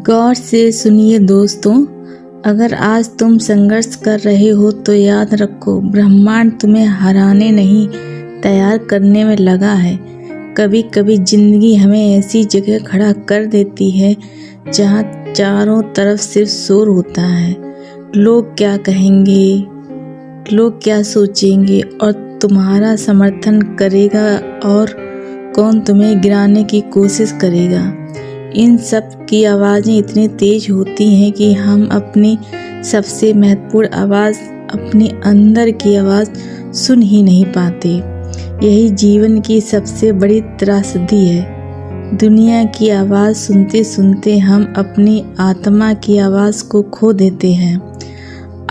गौर से सुनिए दोस्तों, अगर आज तुम संघर्ष कर रहे हो तो याद रखो, ब्रह्मांड तुम्हें हराने नहीं, तैयार करने में लगा है। कभी कभी जिंदगी हमें ऐसी जगह खड़ा कर देती है जहाँ चारों तरफ सिर्फ शोर होता है। लोग क्या कहेंगे, लोग क्या सोचेंगे और तुम्हारा समर्थन करेगा और कौन तुम्हें गिराने की कोशिश करेगा। इन सब की आवाज़ें इतनी तेज होती हैं कि हम अपनी सबसे महत्वपूर्ण आवाज़, अपने अंदर की आवाज़ सुन ही नहीं पाते। यही जीवन की सबसे बड़ी त्रासदी है। दुनिया की आवाज़ सुनते सुनते हम अपनी आत्मा की आवाज़ को खो देते हैं।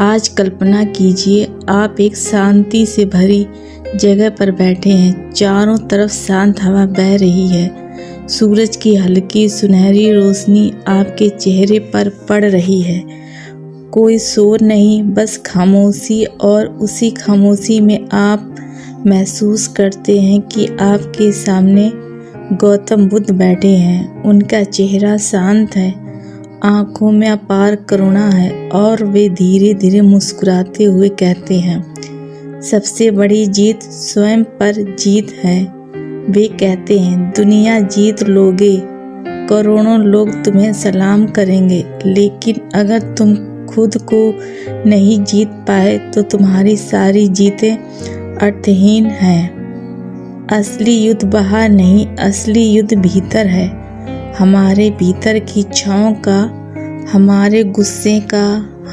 आज कल्पना कीजिए, आप एक शांति से भरी जगह पर बैठे हैं। चारों तरफ शांत हवा बह रही है। सूरज की हल्की सुनहरी रोशनी आपके चेहरे पर पड़ रही है। कोई शोर नहीं, बस खामोशी, और उसी खामोशी में आप महसूस करते हैं कि आपके सामने गौतम बुद्ध बैठे हैं। उनका चेहरा शांत है, आंखों में अपार करुणा है और वे धीरे धीरे मुस्कुराते हुए कहते हैं, सबसे बड़ी जीत स्वयं पर जीत है। वे कहते हैं, दुनिया जीत लोगे, करोड़ों लोग तुम्हें सलाम करेंगे, लेकिन अगर तुम खुद को नहीं जीत पाए तो तुम्हारी सारी जीतें अर्थहीन हैं। असली युद्ध बाहर नहीं, असली युद्ध भीतर है। हमारे भीतर की इच्छाओं का, हमारे गुस्से का,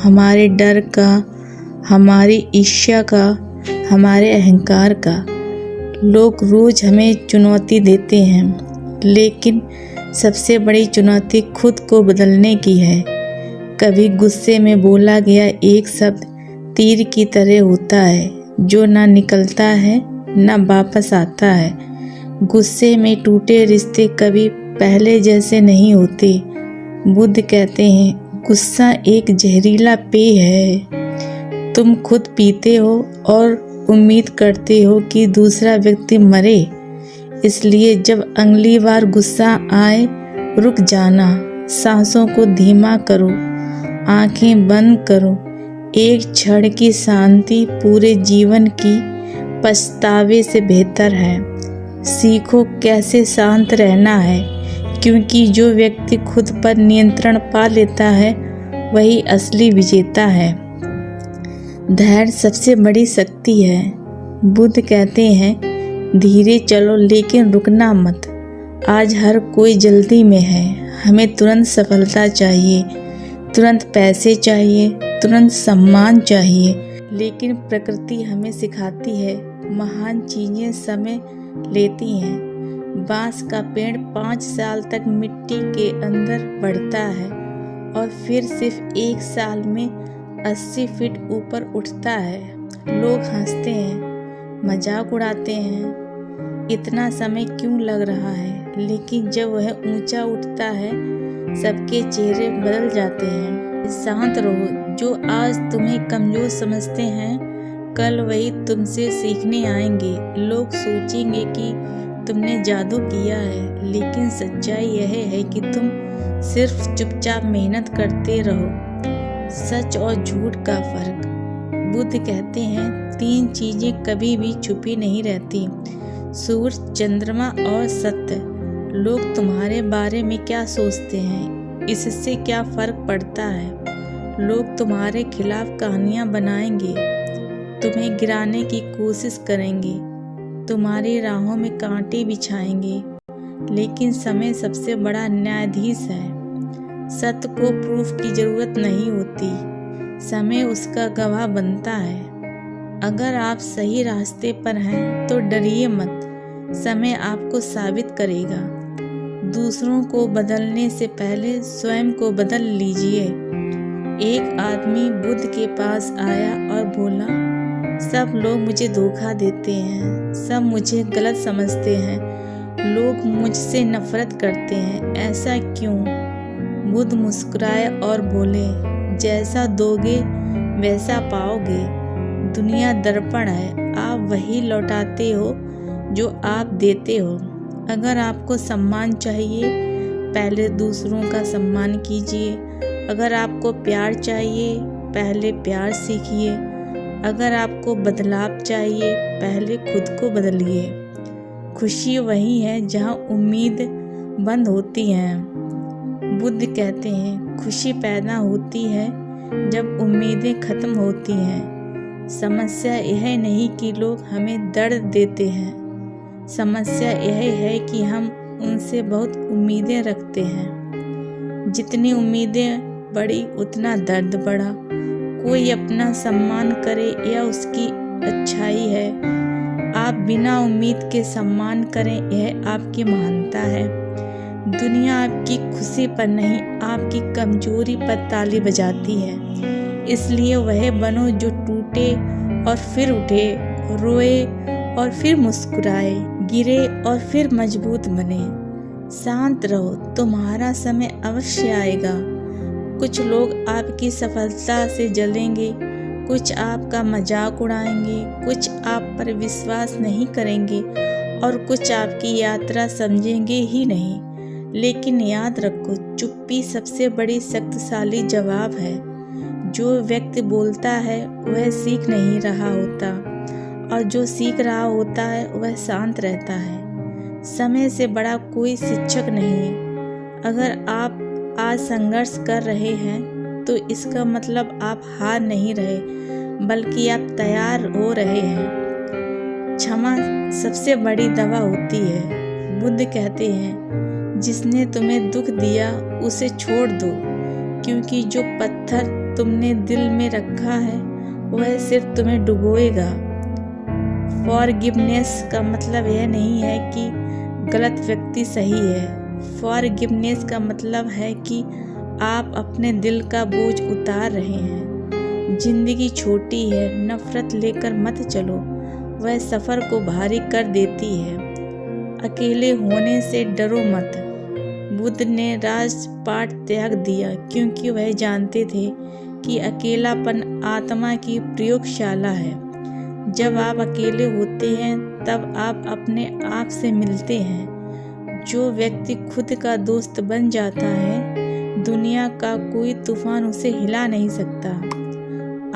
हमारे डर का, हमारी ईर्ष्या का, हमारे अहंकार का। लोग रोज हमें चुनौती देते हैं, लेकिन सबसे बड़ी चुनौती खुद को बदलने की है। कभी गुस्से में बोला गया एक शब्द तीर की तरह होता है, जो ना निकलता है ना वापस आता है। गुस्से में टूटे रिश्ते कभी पहले जैसे नहीं होते। बुद्ध कहते हैं, गुस्सा एक जहरीला पेय है। तुम खुद पीते हो और उम्मीद करते हो कि दूसरा व्यक्ति मरे। इसलिए जब अगली बार गुस्सा आए, रुक जाना, सांसों को धीमा करो, आंखें बंद करो। एक क्षण की शांति पूरे जीवन की पछतावे से बेहतर है। सीखो कैसे शांत रहना है, क्योंकि जो व्यक्ति खुद पर नियंत्रण पा लेता है वही असली विजेता है। धैर्य सबसे बड़ी शक्ति है। बुद्ध कहते हैं, धीरे चलो लेकिन रुकना मत। आज हर कोई जल्दी में है। हमें तुरंत सफलता चाहिए, तुरंत पैसे चाहिए, तुरंत सम्मान चाहिए, लेकिन प्रकृति हमें सिखाती है, महान चीजें समय लेती हैं। बांस का पेड़ 5 साल तक मिट्टी के अंदर बढ़ता है और फिर सिर्फ 1 साल में 80 फीट ऊपर उठता है। लोग हंसते हैं, मजाक उड़ाते हैं, इतना समय क्यों लग रहा है, लेकिन जब वह ऊंचा उठता है सबके चेहरे बदल जाते हैं। शांत रहो। जो आज तुम्हें कमजोर समझते हैं, कल वही तुमसे सीखने आएंगे। लोग सोचेंगे कि तुमने जादू किया है, लेकिन सच्चाई यह है कि तुम सिर्फ चुपचाप मेहनत करते रहो। सच और झूठ का फर्क। बुद्ध कहते हैं, 3 चीजें कभी भी छुपी नहीं रहती, सूरज, चंद्रमा और सत्य। लोग तुम्हारे बारे में क्या सोचते हैं, इससे क्या फर्क पड़ता है। लोग तुम्हारे खिलाफ कहानियां बनाएंगे, तुम्हें गिराने की कोशिश करेंगे, तुम्हारी राहों में कांटे बिछाएंगे, लेकिन समय सबसे बड़ा न्यायाधीश है। सत्य को प्रूफ की जरूरत नहीं होती, समय उसका गवाह बनता है। अगर आप सही रास्ते पर हैं तो डरिए मत, समय आपको साबित करेगा। दूसरों को बदलने से पहले स्वयं को बदल लीजिए। एक आदमी बुद्ध के पास आया और बोला, सब लोग मुझे धोखा देते हैं, सब मुझे गलत समझते हैं, लोग मुझसे नफरत करते हैं, ऐसा क्यों? बुद्ध मुस्कुराए और बोले, जैसा दोगे वैसा पाओगे। दुनिया दर्पण है, आप वही लौटाते हो जो आप देते हो। अगर आपको सम्मान चाहिए, पहले दूसरों का सम्मान कीजिए। अगर आपको प्यार चाहिए, पहले प्यार सीखिए। अगर आपको बदलाव चाहिए, पहले खुद को बदलिए। खुशी वही है जहाँ उम्मीद बंद होती है। बुद्ध कहते हैं, खुशी पैदा होती है जब उम्मीदें खत्म होती हैं। समस्या यह नहीं कि लोग हमें दर्द देते हैं, समस्या यह है कि हम उनसे बहुत उम्मीदें रखते हैं। जितनी उम्मीदें बढ़ी उतना दर्द बढ़ा। कोई अपना सम्मान करे या उसकी अच्छाई है, आप बिना उम्मीद के सम्मान करें, यह आपकी महानता है। दुनिया आपकी खुशी पर नहीं, आपकी कमजोरी पर ताली बजाती है। इसलिए वह बनो जो टूटे और फिर उठे, रोए और फिर मुस्कुराए, गिरे और फिर मजबूत बने। शांत रहो, तुम्हारा समय अवश्य आएगा। कुछ लोग आपकी सफलता से जलेंगे, कुछ आपका मजाक उड़ाएंगे, कुछ आप पर विश्वास नहीं करेंगे और कुछ आपकी यात्रा समझेंगे ही नहीं। लेकिन याद रखो, चुप्पी सबसे बड़ी शक्तिशाली जवाब है। जो व्यक्ति बोलता है वह सीख नहीं रहा होता, और जो सीख रहा होता है वह शांत रहता है। समय से बड़ा कोई शिक्षक नहीं। अगर आप आज संघर्ष कर रहे हैं तो इसका मतलब आप हार नहीं रहे, बल्कि आप तैयार हो रहे हैं। क्षमा सबसे बड़ी दवा होती है। बुद्ध कहते हैं, जिसने तुम्हें दुख दिया उसे छोड़ दो, क्योंकि जो पत्थर तुमने दिल में रखा है वह सिर्फ तुम्हें डुबोएगा। फॉरगिवनेस का मतलब यह नहीं है कि गलत व्यक्ति सही है। फॉरगिवनेस का मतलब है कि आप अपने दिल का बोझ उतार रहे हैं। जिंदगी छोटी है, नफरत लेकर मत चलो, वह सफ़र को भारी कर देती है। अकेले होने से डरो मत। बुद्ध ने राजपाट त्याग दिया क्योंकि वह जानते थे कि अकेलापन आत्मा की प्रयोगशाला है। जब आप अकेले होते हैं तब आप अपने आप से मिलते हैं। जो व्यक्ति खुद का दोस्त बन जाता है, दुनिया का कोई तूफान उसे हिला नहीं सकता।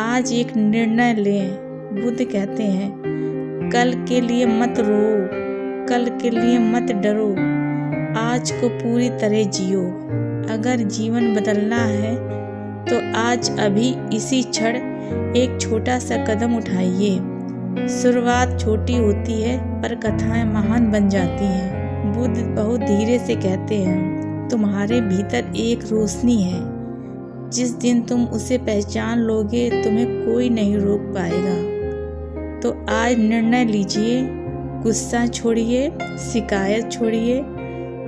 आज एक निर्णय लें। बुद्ध कहते हैं, कल के लिए मत रो, कल के लिए मत डरो, आज को पूरी तरह जियो। अगर जीवन बदलना है तो आज अभी इसी क्षण एक छोटा सा कदम उठाइए। शुरुआत छोटी होती है पर कथाएं महान बन जाती हैं। बुद्ध बहुत धीरे से कहते हैं, तुम्हारे भीतर एक रोशनी है। जिस दिन तुम उसे पहचान लोगे, तुम्हें कोई नहीं रोक पाएगा। तो आज निर्णय लीजिए। गुस्सा छोड़िए, शिकायत छोड़िए,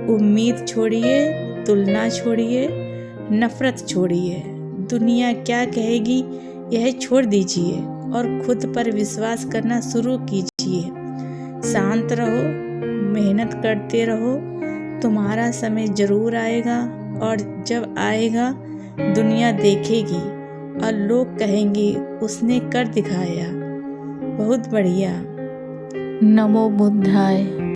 उम्मीद छोड़िए, तुलना छोड़िए, नफरत छोड़िए। दुनिया क्या कहेगी यह छोड़ दीजिए और खुद पर विश्वास करना शुरू कीजिए। शांत रहो, मेहनत करते रहो, तुम्हारा समय जरूर आएगा, और जब आएगा दुनिया देखेगी और लोग कहेंगे उसने कर दिखाया। बहुत बढ़िया। नमो बुद्धाय।